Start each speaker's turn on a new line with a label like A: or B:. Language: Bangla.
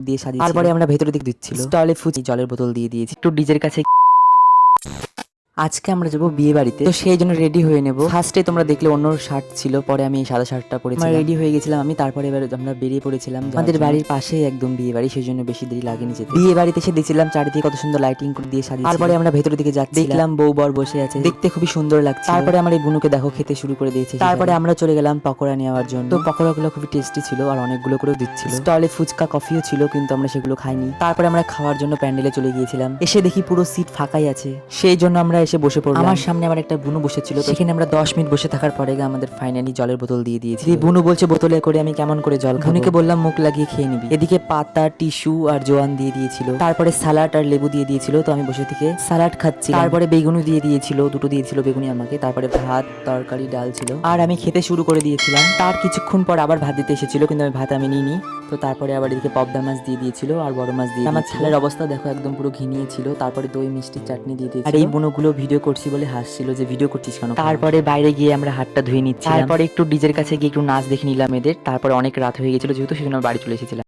A: দিয়ে সাজিয়ে তারপরে আমরা ভেতরের দিকে দিচ্ছিল স্টলে ফুচি জলের বোতল দিয়ে দিয়েছি একটু ডিজের কাছে। আজকে আমরা যাবো বিয়ে বাড়িতে, তো সেই জন্য রেডি হয়ে নেব। ফার্স্টে তোমরা দেখলে অন্য শার্ট ছিল, পরে আমি এই সাদা শার্টটা পরেছিলাম। রেডি হয়ে গেছিলাম আমি, তারপরে এবার আমরা বেরিয়ে পড়েছিলাম। আমাদের বাড়ির পাশে একদম বিয়ে বাড়ি, সেই জন্য বেশি দেরি লাগেনি যেতে। বিয়ে বাড়িতে এসে দেখছিলাম চারিদিকে কত সুন্দর লাইটিং করে দিয়ে সাজিয়ে। তারপরে আমরা ভেতরের দিকে যাচ্ছি, দেখলাম বউ বর বসে আছে, দেখতে খুবই সুন্দর লাগছে। তারপরে আমার এই বুনুকে দেখো খেতে শুরু করে দিয়েছে। তারপরে আমরা চলে গেলাম পকোড়া নেওয়ার জন্য, তো পকোড়াগুলো খুবই টেস্টি ছিল আর অনেকগুলো করেও দিচ্ছিল। স্টলে ফুচকা কফিও ছিল, কিন্তু আমরা সেগুলো খাইনি। তারপরে আমরা খাওয়ার জন্য প্যান্ডেলে চলে গিয়েছিলাম, এসে দেখি পুরো সিট ফাঁকাই আছে, সেই জন্য আমরা এসে বসে পড়লাম। আমার সামনে আমার একটা বুনু বসেছিল, সেখানে আমরা 10 মিনিট বসে থাকার পরে আমাদের ফাইনালি জলের বোতল দিয়ে দিয়েছি। বুনু বলছে বোতলে করে আমি কেমন করে জল খাবো, বুনুকে বললাম মুখ লাগিয়ে খেয়ে নিবি। এদিকে পাতা টিস্যু আর জোয়ান দিয়ে দিয়েছিল, তারপরে সালাড আর লেবু দিয়ে দিয়েছিল, তো আমি বসে থেকে সালাড খাচ্ছি। তারপরে বেগুনি দিয়ে দিয়েছিল, দুটো দিয়েছিল বেগুনি আমাকে। তারপরে ভাত তরকারি ডাল ছিল, আর আমি খেতে শুরু করে দিয়েছিলাম। তার কিছুক্ষণ পর আবার ভাত দিতে এসেছিল, কিন্তু আমি ভাত নিইনি। তো তারপরে আবার এদিকে পবদা মাছ দিয়ে দিয়েছিল আর বড় মাছ দিয়ে। আমার ছেলের অবস্থা দেখো একদম পুরো ঘিনিয়ে ছিল। তারপরে দই মিষ্টি চাটনি দিয়ে দিয়েছিল। আর এই বুনোগুলো ভিডিও করছি বলে হাসছিল যে ভিডিও করছিস কেন। তারপরে বাইরে গিয়ে আমরা হাতটা ধুয়ে নিচ্ছি, তারপরে একটু ডিজের কাছে গিয়ে একটু নাচ দেখে নিলাম এদের। তারপরে অনেক রাত হয়ে গেছিল যেহেতু, সেজন্য বাড়ি চলে এসেছিলাম।